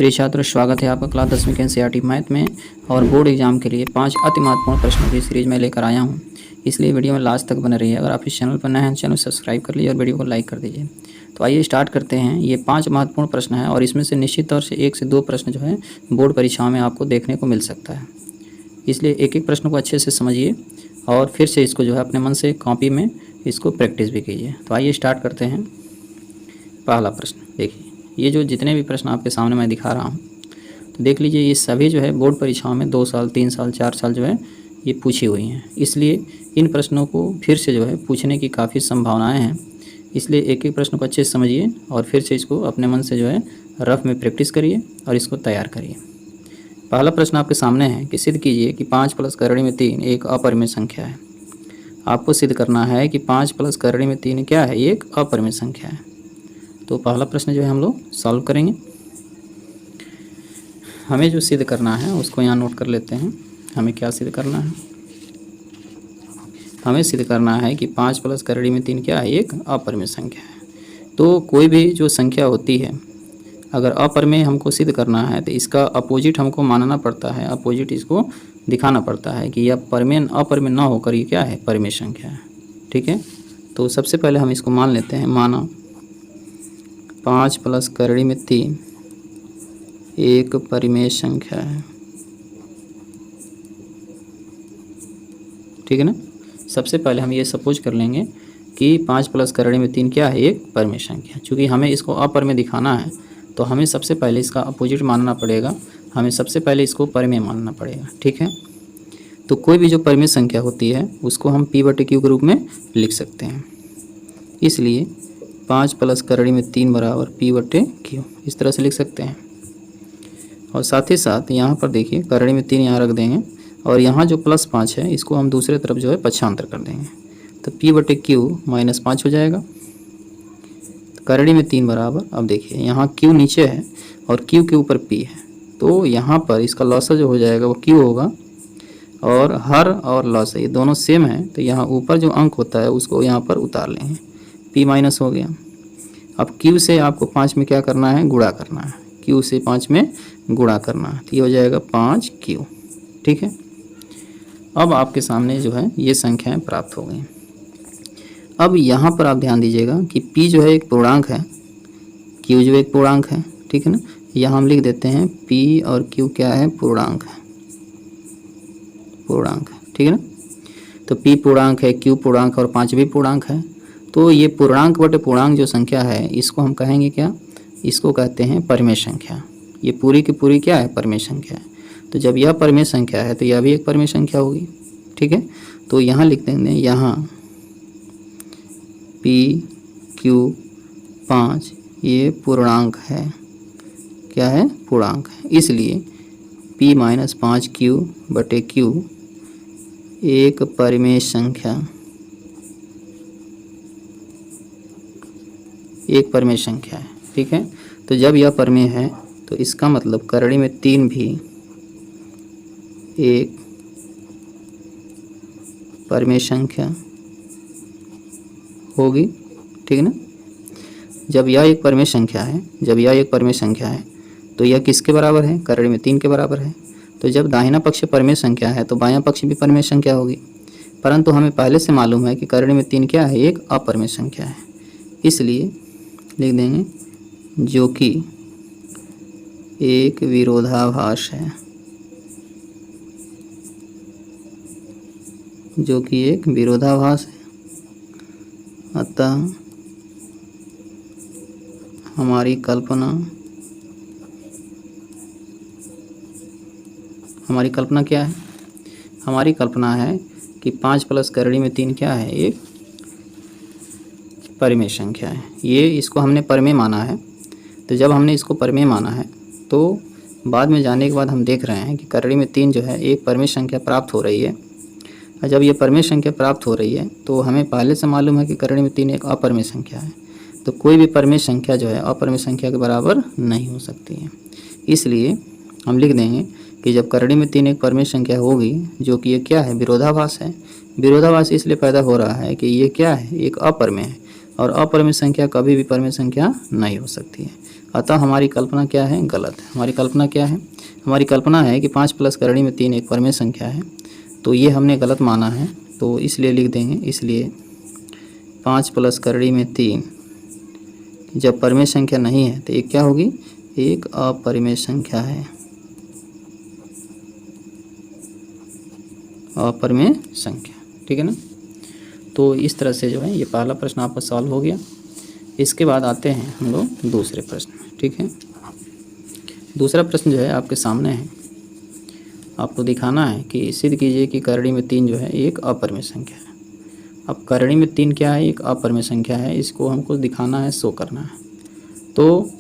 प्रिय छात्रों, स्वागत है आपका क्लास 10वीं के एनसीईआरटी मैथ में। और बोर्ड एग्जाम के लिए 5 अति महत्वपूर्ण प्रश्नों की सीरीज में लेकर आया हूं, इसलिए वीडियो में लास्ट तक बने रहिए। अगर आप इस चैनल पर नए हैं, चैनल सब्सक्राइब कर लीजिए और वीडियो को लाइक कर दीजिए। तो आइए स्टार्ट करते हैं। ये 5 महत्वपूर्ण प्रश्न हैं और इसमें से निश्चित तौर से 1 से 2 प्रश्न जो है बोर्ड परीक्षाओं में आपको देखने को मिल सकता है, इसलिए एक एक प्रश्न को अच्छे से समझिए और फिर से इसको जो है अपने मन से कॉपी में इसको प्रैक्टिस भी कीजिए। तो आइए स्टार्ट करते हैं। पहला प्रश्न देखिए, ये जो जितने भी प्रश्न आपके सामने मैं दिखा रहा हूँ तो देख लीजिए, ये सभी जो है बोर्ड परीक्षाओं में 2 साल 3 साल 4 साल जो है ये पूछी हुई हैं, इसलिए इन प्रश्नों को फिर से जो है पूछने की काफ़ी संभावनाएं हैं। इसलिए एक एक प्रश्न को अच्छे से समझिए और फिर से इसको अपने मन से जो है रफ में प्रैक्टिस करिए और इसको तैयार करिए। पहला प्रश्न आपके सामने है कि सिद्ध कीजिए कि 5 + करड़ी में 3 एक अपरिमेय संख्या है। आपको सिद्ध करना है कि 5 + करड़ी में 3 क्या है, ये एक अपरिमेय संख्या है। तो पहला प्रश्न जो है हम लोग सॉल्व करेंगे। हमें जो सिद्ध करना है उसको यहाँ नोट कर लेते हैं। हमें क्या सिद्ध करना है? हमें सिद्ध करना है कि 5 + करड़ी में 3 क्या है, एक अपरिमेय संख्या है। तो कोई भी जो संख्या होती है, अगर अपरिमेय हमको सिद्ध करना है तो इसका अपोजिट हमको मानना पड़ता है, अपोजिट इसको दिखाना पड़ता है कि यह अपरिमेय ना होकर ये क्या है, परिमेय संख्या है। ठीक है, तो सबसे पहले हम इसको मान लेते हैं। माना 5 + करड़ी में 3 एक परिमेय संख्या है। ठीक है ना। सबसे पहले हम ये सपोज कर लेंगे कि 5 + करड़ी में 3 क्या है, एक परिमेय संख्या। चूँकि हमें इसको अपरिमेय दिखाना है तो हमें सबसे पहले इसका अपोजिट मानना पड़ेगा, हमें सबसे पहले इसको परिमेय मानना पड़ेगा। ठीक है, तो कोई भी जो परिमेय संख्या होती है उसको हम P/Q के रूप में लिख सकते हैं। इसलिए 5 + करड़ी में 3 बराबर P/Q इस तरह से लिख सकते हैं। और साथ ही साथ यहाँ पर देखिए करड़ी में 3 यहाँ रख देंगे और यहाँ जो +5 है इसको हम दूसरे तरफ जो है पक्षांतर कर देंगे, तो P/Q -5 हो जाएगा। तो करड़ी में 3 बराबर, अब देखिए यहाँ Q नीचे है और Q के ऊपर P है, तो यहाँ पर इसका लॉसा जो हो जाएगा वो Q होगा। और हर और लॉस ये दोनों सेम है, तो यहाँ ऊपर जो अंक होता है उसको यहाँ पर उतार लेंगे, P- हो गया। अब Q से आपको 5 में क्या करना है, गुणा करना है। Q से 5 में गुणा करना है तो ये हो जाएगा 5Q। ठीक है, अब आपके सामने जो है ये संख्याएं प्राप्त हो गई। अब यहाँ पर आप ध्यान दीजिएगा कि P जो है एक पूर्णांक है, Q जो एक पूर्णांक है। ठीक है ना, यहाँ हम लिख देते हैं P और Q क्या है, पूर्णांक है, पूर्णांक है। ठीक है ना, तो P पूर्णांक है, Q पूर्णांक और 5 भी पूर्णांक है। तो ये पूर्णांक बटे पूर्णांक जो संख्या है इसको हम कहेंगे क्या, इसको कहते हैं परिमेय संख्या। ये पूरी की पूरी क्या है, परिमेय संख्या है। तो जब यह परिमेय संख्या है तो यह भी एक परिमेय संख्या होगी। ठीक है, तो यहाँ लिख देंगे, यहाँ P/Q 5 ये पूर्णांक है, क्या है, पूर्णांक है। इसलिए P - 5Q/Q एक परिमेय संख्या, एक परिमेय संख्या है। ठीक है, तो जब यह परिमेय है तो इसका मतलब करड़ी में 3 भी एक परिमेय संख्या होगी। ठीक है ना, जब यह एक परिमेय संख्या है, जब यह एक परिमेय संख्या है तो यह किसके बराबर है, करड़ी में 3 के बराबर है। तो जब दाहिना पक्ष परिमेय संख्या है तो बायां पक्ष भी परिमेय संख्या होगी, परंतु हमें पहले से मालूम है कि करड़ी में 3 क्या है, एक अपरिमेय संख्या है। इसलिए लिख देंगे जो कि एक विरोधाभास है, जो कि एक विरोधाभास है। अतः हमारी कल्पना क्या है, हमारी कल्पना है कि 5 + करड़ी में 3 क्या है, एक परिमेय संख्या है। ये इसको हमने परिमेय माना है। तो जब हमने इसको परिमेय माना है तो बाद में जाने के बाद हम देख रहे हैं कि करड़ी में 3 जो है एक परिमेय संख्या प्राप्त हो रही है। और जब ये परिमेय संख्या प्राप्त हो रही है तो हमें पहले से मालूम है कि करड़ी में 3 एक अपरिमेय संख्या है। तो कोई भी परिमेय संख्या जो है अपरिमेय संख्या के बराबर नहीं हो सकती है। इसलिए हम लिख देंगे कि जब करड़ी में 3 एक परिमेय संख्या होगी जो कि ये क्या है, विरोधाभास है। विरोधाभास इसलिए पैदा हो रहा है कि ये क्या है, एक अपरिमेय है और अपरिमेय संख्या कभी भी परिमेय संख्या नहीं हो सकती है। अतः हमारी कल्पना क्या है, गलत है। हमारी कल्पना क्या है, हमारी कल्पना है कि 5 प्लस करड़ी में 3 एक परमेय संख्या है, तो ये हमने गलत माना है, तो इसलिए लिख देंगे, इसलिए 5 प्लस करड़ी में 3 जब परमेय संख्या नहीं है तो एक क्या होगी, एक अपरिमेय संख्या है, अपरिमेय संख्या। ठीक है ना। तो इस तरह से जो है ये पहला प्रश्न आपका सॉल्व हो गया। इसके बाद आते हैं हम लोग दूसरे प्रश्न में। ठीक है, दूसरा प्रश्न जो है आपके सामने है, आपको दिखाना है कि सिद्ध कीजिए कि करड़ी में 3 जो है एक अपरिमेय संख्या है। अब करड़ी में 3 क्या है, एक अपरिमेय संख्या है, इसको हमको दिखाना है, शो करना है। तो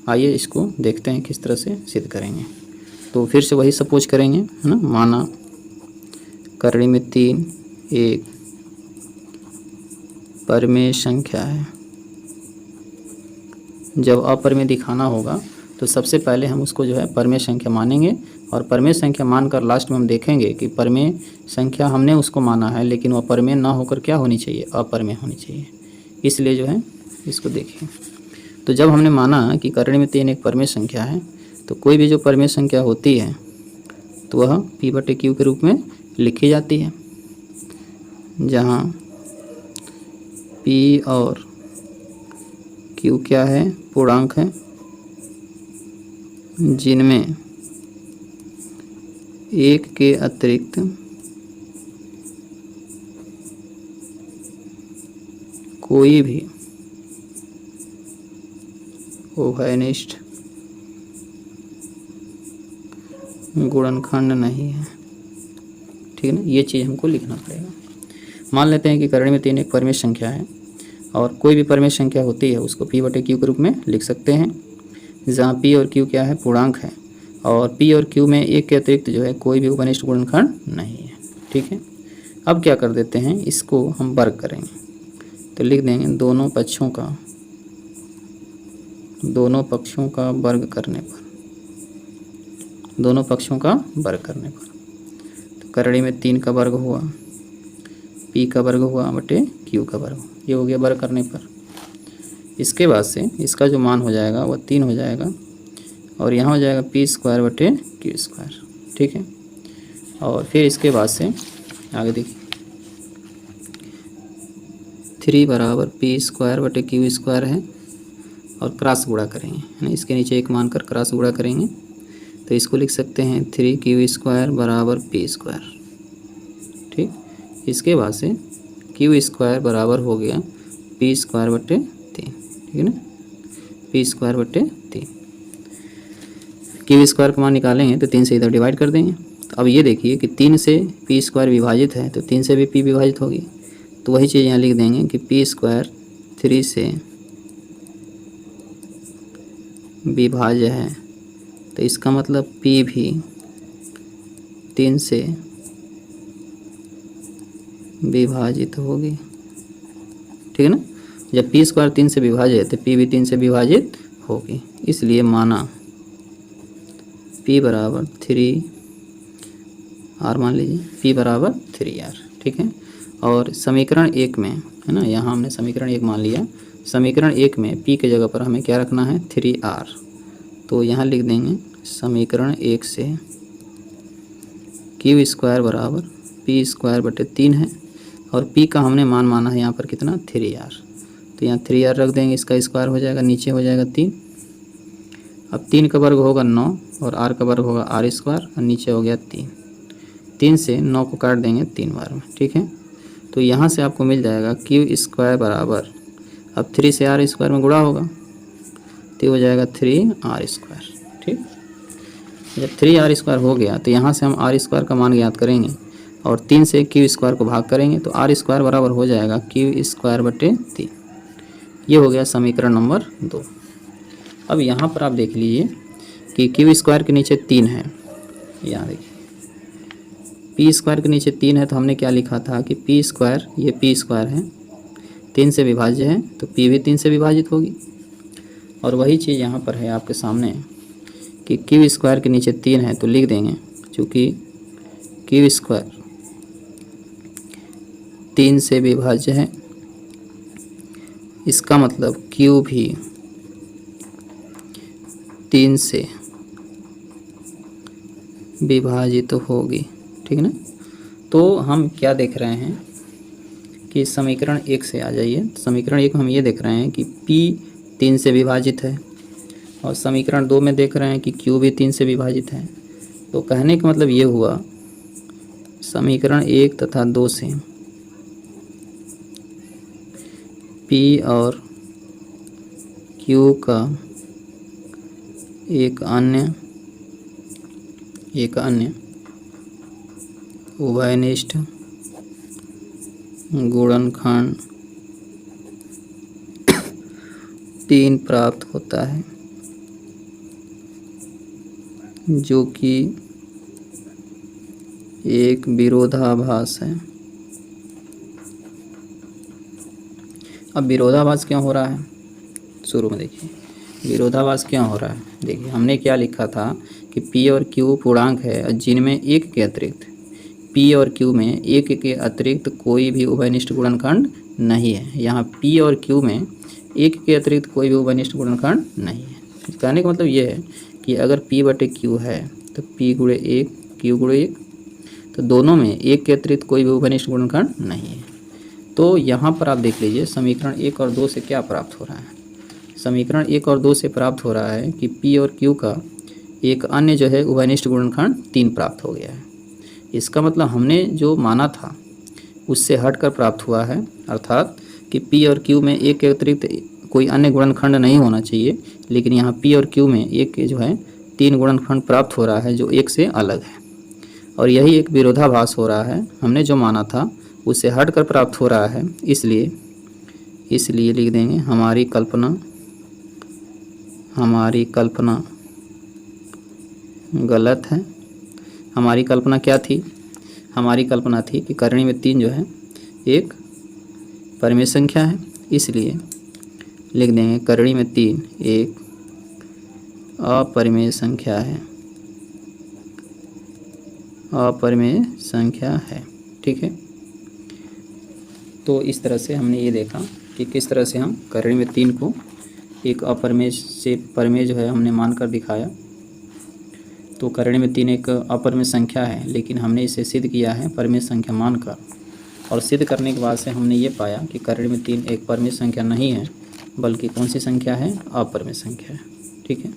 आइए इसको देखते हैं किस तरह से सिद्ध करेंगे। तो फिर से वही सपोज करेंगे, है ना। माना करड़ी में 3 एक परमेय संख्या है। जब अपरिमेय दिखाना होगा तो सबसे पहले हम उसको जो है परमेय संख्या मानेंगे, और परमेय संख्या मानकर लास्ट में हम देखेंगे कि परमेय संख्या हमने उसको माना है, लेकिन वह परमेय ना होकर क्या होनी चाहिए, अपरिमेय होनी चाहिए। इसलिए जो है इसको देखिए। तो जब हमने माना कि करड़ी में 3 एक परमेय संख्या है, तो कोई भी जो परमेय संख्या होती है तो वह P/Q के रूप में लिखी जाती है, जहाँ P और Q क्या है, पूर्णांक है, जिनमें एक के अतिरिक्त कोई भी उभयनिष्ठ गुणनखंड नहीं है। ठीक है ना, ये चीज़ हमको लिखना पड़ेगा। मान लेते हैं कि करड़ी में 3 एक परमेय संख्या है, और कोई भी परमेय संख्या होती है उसको P/Q के रूप में लिख सकते हैं, जहाँ P और Q क्या है, पूर्णांक है, और P और Q में एक के अतिरिक्त जो है कोई भी उभयनिष्ठ गुणनखंड नहीं है। ठीक है, अब क्या कर देते हैं, इसको हम वर्ग करेंगे, तो लिख देंगे दोनों पक्षों का वर्ग करने पर, दोनों पक्षों का वर्ग करने पर, तो करड़ी में 3 का वर्ग हुआ, P का वर्ग हुआ बटे Q का वर्ग, ये हो गया वर्ग करने पर। इसके बाद से इसका जो मान हो जाएगा वह 3 हो जाएगा, और यहाँ हो जाएगा P² बटे Q²। ठीक है, और फिर इसके बाद से आगे देखिए, 3 बराबर P² बटे Q² है, और क्रॉस गुणा करेंगे, है ना। इसके नीचे एक मानकर क्रॉस गुणा करेंगे, तो इसको लिख सकते हैं 3Q² बराबर P²। ठीक, इसके बाद से Q² बराबर हो गया P² बटे 3। ठीक है ना, P² बटे 3। Q² का मान निकालेंगे तो 3 से इधर डिवाइड कर देंगे। तो अब ये देखिए कि 3 से P² विभाजित है, तो 3 से भी P विभाजित होगी, तो वही चीज़ यहाँ लिख देंगे कि P² 3 से विभाज्य है, तो इसका मतलब P भी 3 से विभाजित होगी। ठीक है ना, जब P² 3 से विभाजित है तो P भी 3 से विभाजित होगी, इसलिए माना P बराबर 3R, मान लीजिए P बराबर 3R। ठीक है, और समीकरण 1 में, है ना, यहाँ हमने समीकरण 1 मान लिया, समीकरण 1 में P के जगह पर हमें क्या रखना है, 3R, तो यहाँ लिख देंगे समीकरण 1 से Q² बराबर P² बटे 3 है, और P का हमने मान माना है यहाँ पर कितना, 3R, तो यहाँ 3R रख देंगे, इसका स्क्वायर हो जाएगा, नीचे हो जाएगा 3। अब 3 का वर्ग होगा 9, और R का वर्ग होगा R², और नीचे हो गया 3। 3 से 9 को काट देंगे 3 बार में। ठीक है, तो यहाँ से आपको मिल जाएगा Q² बराबर, अब 3 से R² में गुणा होगा, तो हो जाएगा 3R²। ठीक, जब 3R² हो गया तो यहाँ से हम R² का मान ज्ञात करेंगे, और 3 से Q² को भाग करेंगे, तो R² बराबर हो जाएगा Q² बटे 3। ये हो गया समीकरण नंबर 2। अब यहाँ पर आप देख लीजिए कि Q² के नीचे 3 है, यहाँ देखिए P² के नीचे 3 है, तो हमने क्या लिखा था कि P², ये P² है, 3 से विभाज्य है, तो P भी 3 से विभाजित होगी, और वही चीज़ यहाँ पर है आपके सामने कि Q² के नीचे 3 है, तो लिख देंगे चूँकि Q² 3 से विभाज्य है, इसका मतलब Q भी 3 से विभाजित होगी, ठीक है ना। तो हम क्या देख रहे हैं कि समीकरण 1 से आ जाइए। समीकरण 1 में हम ये देख रहे हैं कि P 3 से विभाजित है और समीकरण 2 में देख रहे हैं कि Q भी 3 से विभाजित है। तो कहने का मतलब ये हुआ समीकरण 1 तथा 2 से P और Q का एक अन्य उभयनिष्ठ गुणनखंड 3 प्राप्त होता है, जो कि एक विरोधाभास है। अब विरोधाभास क्यों हो रहा है, शुरू में देखिए विरोधाभास क्यों हो रहा है। देखिए हमने क्या लिखा था कि P और Q पूर्णांक है और जिनमें एक के अतिरिक्त P और Q में एक के अतिरिक्त कोई भी उभयनिष्ठ गुणनखंड नहीं है। यहाँ P और Q में एक के अतिरिक्त कोई भी उभयनिष्ठ गुणनखंड नहीं है। कहने का मतलब ये है कि अगर P बटे Q है तो P गुणे 1 Q गुणे 1, तो दोनों में एक के अतिरिक्त कोई भी उभयनिष्ठ गुणनखंड नहीं है। तो यहाँ पर आप देख लीजिए समीकरण 1 और 2 से क्या प्राप्त हो रहा है। समीकरण 1 और 2 से प्राप्त हो रहा है कि P और Q का एक अन्य जो है उभयनिष्ठ गुणनखंड 3 प्राप्त हो गया है। इसका मतलब हमने जो माना था उससे हटकर प्राप्त हुआ है, अर्थात कि P और Q में एक के अतिरिक्त कोई अन्य गुणनखंड नहीं होना चाहिए, लेकिन यहाँ P और Q में एक के जो है 3 गुणनखंड प्राप्त हो रहा है जो एक से अलग है, और यही एक विरोधाभास हो रहा है। हमने जो माना था उससे हटकर प्राप्त हो रहा है, इसलिए लिख देंगे हमारी कल्पना गलत है। हमारी कल्पना क्या थी, हमारी कल्पना थी कि करणी में 3 जो है एक परिमेय संख्या है, इसलिए लिख देंगे करणी में 3 एक अपरिमेय संख्या है, अपरिमेय संख्या है, ठीक है। तो इस तरह से हमने ये देखा कि किस तरह से हम करणी में 3 को एक अपरिमेय से परिमेय जो है हमने मानकर दिखाया। तो करणी में 3 एक अपरिमेय संख्या है, लेकिन हमने इसे सिद्ध किया है परिमेय संख्या मानकर, और सिद्ध करने के बाद से हमने ये पाया कि करणी में 3 एक परिमेय संख्या नहीं है, बल्कि कौन सी संख्या है, अपरिमेय संख्या है, ठीक है।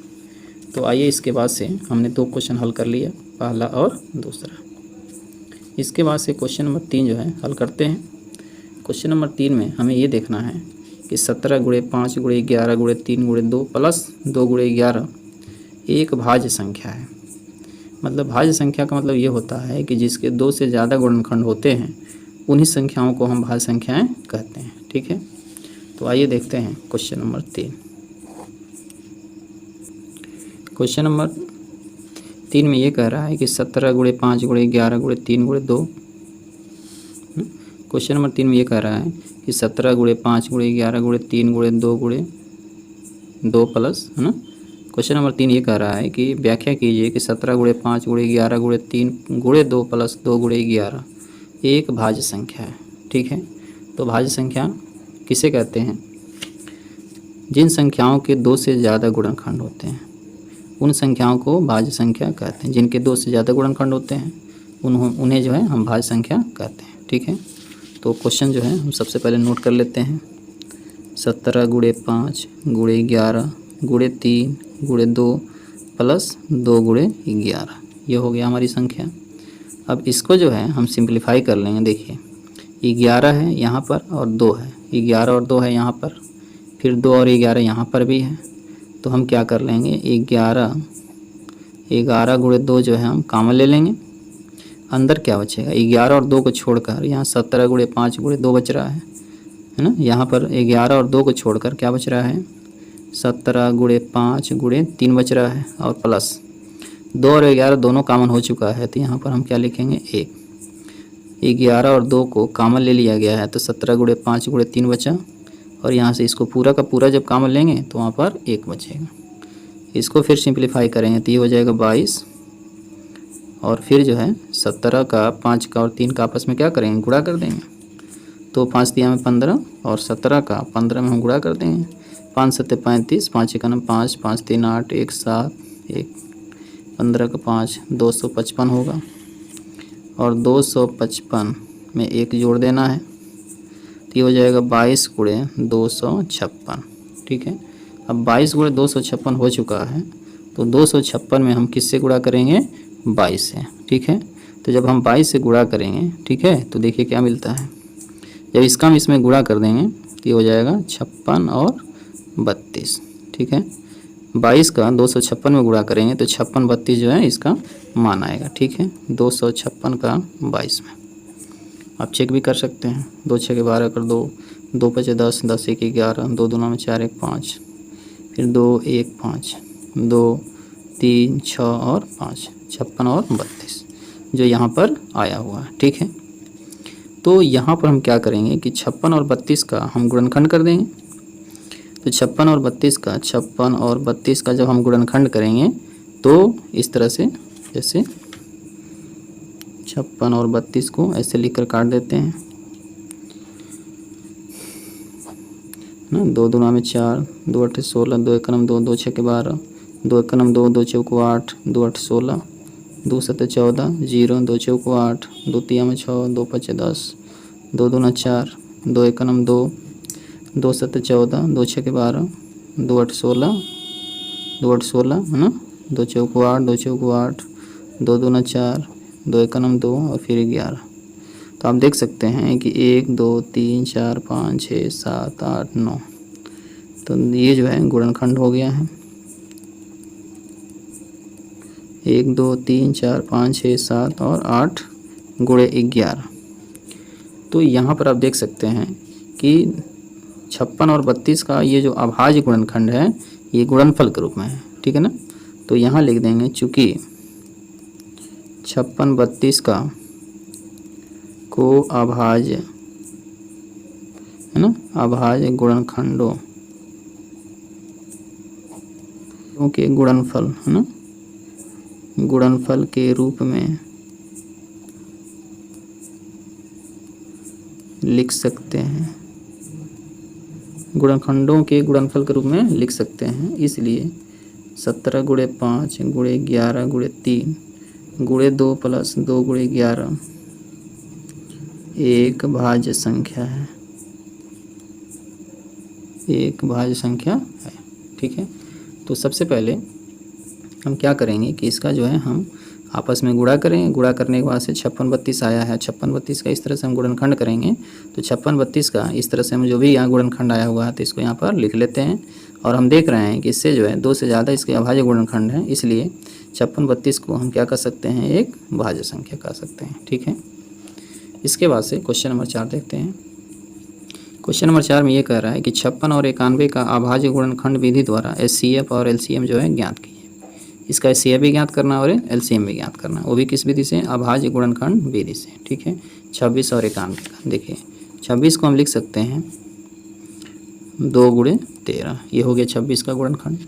तो आइए इसके बाद से हमने 2 क्वेश्चन हल कर लिया, पहला और दूसरा। इसके बाद से क्वेश्चन नंबर 3 जो है हल करते हैं। क्वेश्चन नंबर 3 में हमें ये देखना है कि 17 गुणे 5 गुणे 11 गुणे 3 गुणे 2 प्लस 2 गुणे 11 एक भाज्य संख्या है। मतलब भाज्य संख्या का मतलब ये होता है कि जिसके 2 से ज़्यादा गुणनखंड होते हैं उन्हीं संख्याओं को हम भाज्य संख्याएं कहते हैं, ठीक है। तो आइए देखते हैं क्वेश्चन नंबर 3। क्वेश्चन नंबर 3 में ये कह रहा है कि 17 गुणे 5 गुणे 11 गुणे 3 गुणे 2। क्वेश्चन नंबर 3 में ये कह रहा है कि 17 गुणे 5 गुणे 11 गुणे 3 गुणे 2 गुणे 2 प्लस, है ना। क्वेश्चन नंबर 3 ये कह रहा है कि व्याख्या कीजिए कि 17 गुणे 5 गुणे 11 गुणे 3 गुणे 2 प्लस 2 गुणे 11 एक भाज्य संख्या है, ठीक है। तो भाज्य संख्या किसे कहते हैं, जिन संख्याओं के 2 से ज़्यादा गुणनखंड होते हैं उन संख्याओं को भाज्य संख्या कहते हैं। जिनके 2 से ज़्यादा गुणनखंड होते हैं उन्हें जो है हम भाज्य संख्या कहते हैं, ठीक है। तो क्वेश्चन जो है हम सबसे पहले नोट कर लेते हैं। 17 गुणे 5 गुणे 11 गुणे 3 गुणे 2 प्लस 2 गुणे 11, ये हो गया हमारी संख्या। अब इसको जो है हम सिंप्लीफाई कर लेंगे। देखिए 11 है यहाँ पर और 2 है, 11 और 2 है यहाँ पर, फिर 2 और 11 यहाँ पर भी है। तो हम क्या कर लेंगे, 11 गुणे 2 जो है हम कॉमन ले लेंगे। अंदर क्या बचेगा, 11 और 2 को छोड़कर यहाँ 17 गुणे 5 गुणे 2 बच रहा है ना। यहाँ पर 11 और 2 को छोड़कर क्या बच रहा है, 17 गुणे 5 गुणे 3 बच रहा है, और प्लस 2 और 11 दोनों कॉमन हो चुका है। तो यहाँ पर हम क्या लिखेंगे, 11 और 2 को कॉमन ले लिया गया है, तो 17 गुणे 5 गुणे 3 बचा, और यहाँ से इसको पूरा का पूरा जब कॉमन लेंगे तो वहाँ पर 1 बचेगा। इसको फिर सिंप्लीफाई करेंगे तो ये हो जाएगा 22, और फिर जो है 17 का 5 का और 3 का आपस में क्या करेंगे, गुणा कर देंगे। तो 5 दिया में 15 और 17 का 15 में हम गुणा कर देंगे। 5 सत्ते 35, 5 एकम 5, 5 3 8, 1 7, 1 15 का 5, 255 होगा। और 255 में 1 जोड़ देना है तो ये हो जाएगा 22 गुणे 256। ठीक है, अब 22 गुणे 256 हो चुका है, तो 256 में हम किससे गुणा करेंगे? 22 से। ठीक है, तो जब हम 22 से गुणा करेंगे, ठीक है, तो देखिए क्या मिलता है। जब इसका हम इसमें गुणा कर देंगे तो ये हो जाएगा 56 और 32। ठीक है, 22 का 256 में गुणा करेंगे तो 56 32 जो है इसका मान आएगा। ठीक है, 256 का 22 में आप चेक भी कर सकते हैं। 2 6 के 12 कर 2, 2 5 10, 10 1 11, 2 2 में 4 1 5, फिर 2 1 5, 2 3 6 और 5, 56 और 32 जो यहाँ पर आया हुआ है। ठीक है, तो यहाँ पर हम क्या करेंगे कि 56 और 32 का हम गुणनखंड कर देंगे। तो 56 और 32 का, 56 और 32 का जब हम गुणनखंड करेंगे तो इस तरह से, जैसे 56 और 32 को ऐसे लिखकर काट देते हैं ना। 2 2 में 4, 2 8 16, 2 1 2, 2 6 12, 2 1 2, 2 4 8, 2 8 16, 2 7 14, 0, 2 4 8, 2 3 में 6, 2 5 10, 2 2 4, 2 1 2, 2 7 14, 2 6 12, 2 8 16, 2 8 16 है ना, 2 4 8, 2 4 8, 2 2 4, 2 1 2 और फिर 11। तो आप देख सकते हैं कि 1 2 3 4 5 6 7 8 9, तो ये जो है गुणनखंड हो गया है। 1 2 3 4 5 6 7 और 8 गुणे 11। तो यहाँ पर आप देख सकते हैं कि 56 और 32 का ये जो अभाज्य गुणनखंड है ये गुणनफल के रूप में है। ठीक है ना, तो यहाँ लिख देंगे चूँकि 56 32 का को अभाज्य है ना, अभाज्य गुणनखंडों के गुणनफल है ना, गुणनफल के रूप में लिख सकते हैं, गुणनखंडों के गुणनफल के रूप में लिख सकते हैं। इसलिए 17 गुणे 5 गुणे 11 गुणे 3 गुणे 2 प्लस 2 गुणे 11 एक भाज्य संख्या है, एक भाज्य संख्या है। ठीक है, तो सबसे पहले हम क्या करेंगे कि इसका जो है हम आपस में गुणा करेंगे। गुणा करने के बाद से 56 32 आया है, 56 32 का इस तरह से हम गुणनखंड करेंगे। तो 56 32 का इस तरह से हम जो भी यहाँ गुणनखंड आया हुआ है तो इसको यहाँ पर लिख लेते हैं। और हम देख रहे हैं कि इससे जो है 2 से ज़्यादा इसके अभाज्य गुणनखंड है, इसलिए 56 32 को हम क्या कर सकते हैं, एक भाज्य संख्या कर सकते हैं। ठीक है, इसके बाद से क्वेश्चन नंबर 4 देखते हैं। क्वेश्चन नंबर 4 में ये कह रहा है कि 56 और 91 का अभाज्य गुणनखंड विधि द्वारा HCF और LCM जो है ज्ञात कीजिए। इसका HCF भी ज्ञात करना और LCM भी ज्ञात करना, वो भी किस विधि से, अभाज्य गुणनखंड विधि से। ठीक है, 26 और 91 का देखिए, 26 को हम लिख सकते हैं 2 गुणे 13, ये हो गया 26 का गुणनखंड।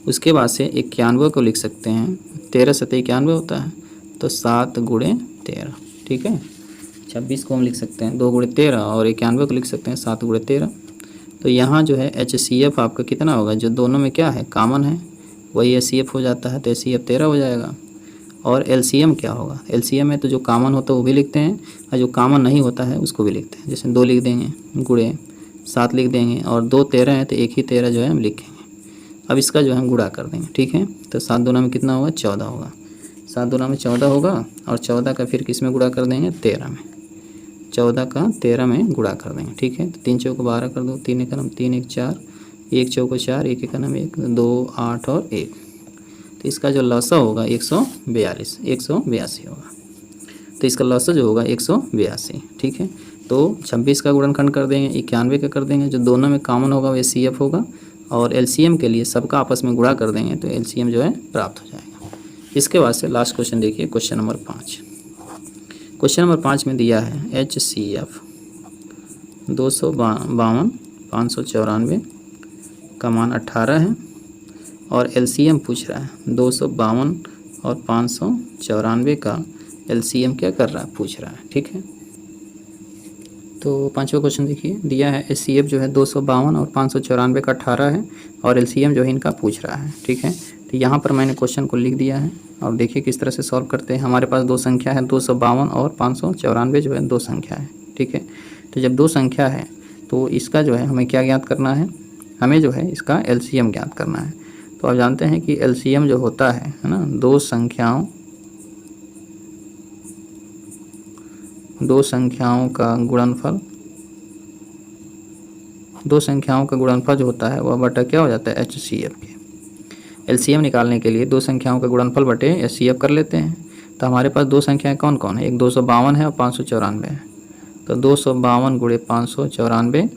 उसके बाद से 91 को लिख सकते हैं, 13 सत्ते 91 होता है, तो 7 गुणे 13। ठीक है, 26 को हम लिख सकते हैं 2 गुणे 13 और 91 को लिख सकते हैं 7 गुणे 13। तो यहाँ जो है HCF आपका कितना होगा, जो दोनों में क्या है, कॉमन है, वही HCF हो जाता है, तो HCF 13 हो जाएगा। और LCM क्या होगा, LCM में तो जो कॉमन होता है वो भी लिखते हैं और जो कॉमन नहीं होता है उसको भी लिखते हैं। जैसे 2 लिख देंगे, गुणे 7 लिख देंगे, और 2 13 है तो एक ही 13 जो है हम लिखेंगे। अब इसका जो है हम गुणा कर देंगे। ठीक है, तो 7 दूना में कितना होगा, 14 होगा, 7 दूना में 14 होगा, और 14 का फिर किस में गुणा कर देंगे, 13 में, 14 का 13 में गुणा कर देंगे। ठीक है, तो 3 चौको 12 कर दो, 3 एकम 3 1 4, 1 चौको 4, 1 एकम 1 2 8 और 1, तो इसका जो लसा होगा 142 182 होगा। तो इसका लसा जो होगा 182। ठीक है, तो 26 का गुणनखंड कर देंगे, 91 का कर देंगे, जो दोनों में कॉमन होगा वो HCF होगा, और LCM के लिए सबका आपस में गुणा कर देंगे तो LCM जो है प्राप्त हो जाएगा। इसके बाद से लास्ट क्वेश्चन देखिए, क्वेश्चन नंबर 5। क्वेश्चन नंबर 5 में दिया है HCF 252 594 का मान 18 है, और LCM पूछ रहा है 252 और 594 का LCM क्या कर रहा है, पूछ रहा है। ठीक है, तो पांचवा क्वेश्चन देखिए, दिया है HCF जो है 252 और 594 का 18 है और LCM जो है इनका पूछ रहा है। ठीक है, तो यहाँ पर मैंने क्वेश्चन को लिख दिया है और देखिए किस तरह से सॉल्व करते हैं। हमारे पास दो संख्या है 252 और 594 जो है दो संख्या है। ठीक है, तो जब दो संख्या है तो इसका जो है हमें क्या ज्ञात करना है, हमें जो है इसका LCM ज्ञात करना है। तो आप जानते हैं कि LCM जो होता है ना, दो संख्याओं का गुणनफल, दो संख्याओं का गुणनफल जो होता है वह बटा क्या हो जाता है, HCF के। LCM निकालने के लिए दो संख्याओं का गुणनफल बटे HCF कर लेते हैं। तो हमारे पास दो संख्याएं कौन कौन है, एक 252 है और 594 है। तो 252 गुणे 594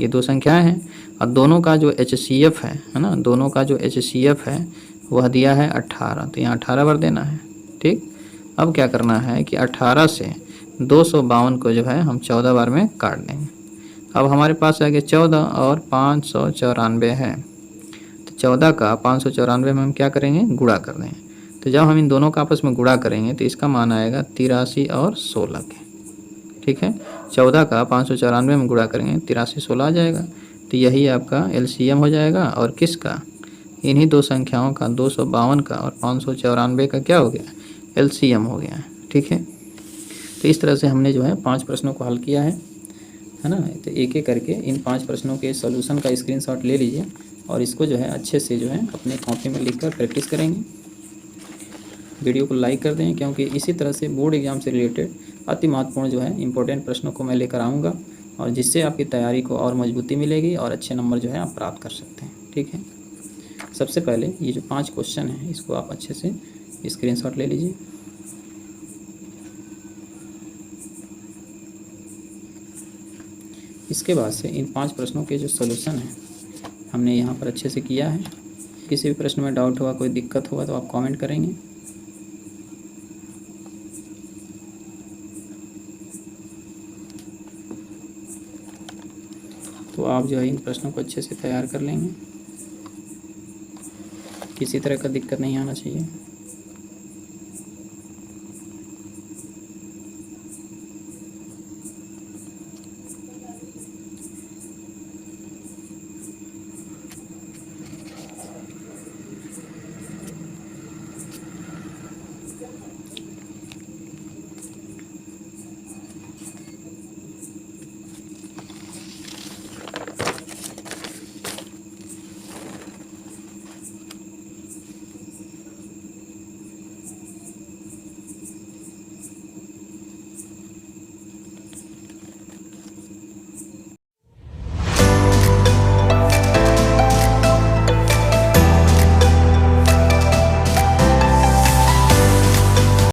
ये दो संख्याएं हैं और दोनों का जो HCF है ना, दोनों का जो HCF है वह दिया है 18। तो यहाँ 18 भर देना है। ठीक, अब क्या करना है कि 18 से 252 को जो है हम 14 बार में काट देंगे। अब हमारे पास आ गया 14 और 594 है। तो 14 का 594 में हम क्या करेंगे, गुणा कर देंगे। तो जब हम इन दोनों का आपस में गुणा करेंगे तो इसका मान आएगा 83 और 16 के। ठीक है, 14 का 594 में गुणा करेंगे 83 16 आ जाएगा। तो यही आपका LCM हो जाएगा। और किसका, इन्हीं दो संख्याओं का 252 का और 594 का क्या हो गया, LCM हो गया। ठीक है, तो इस तरह से हमने जो है 5 प्रश्नों को हल किया है ना। तो एक एक करके इन 5 प्रश्नों के सॉल्यूशन का स्क्रीनशॉट ले लीजिए और इसको जो है अच्छे से जो है अपने कॉपी में लिखकर प्रैक्टिस करेंगे। वीडियो को लाइक कर दें, क्योंकि इसी तरह से बोर्ड एग्जाम से रिलेटेड अति महत्वपूर्ण जो है इंपॉर्टेंट प्रश्नों को मैं लेकर आऊँगा और जिससे आपकी तैयारी को और मजबूती मिलेगी और अच्छे नंबर जो है आप प्राप्त कर सकते हैं। ठीक है, सबसे पहले ये जो 5 क्वेश्चन हैं इसको आप अच्छे से स्क्रीनशॉट ले लीजिए। इसके बाद से इन 5 प्रश्नों के जो सॉल्यूशन हैं हमने यहाँ पर अच्छे से किया है। किसी भी प्रश्न में डाउट हुआ, कोई दिक्कत हुआ तो आप कमेंट करेंगे। तो आप जो है इन प्रश्नों को अच्छे से तैयार कर लेंगे, किसी तरह का दिक्कत नहीं आना चाहिए।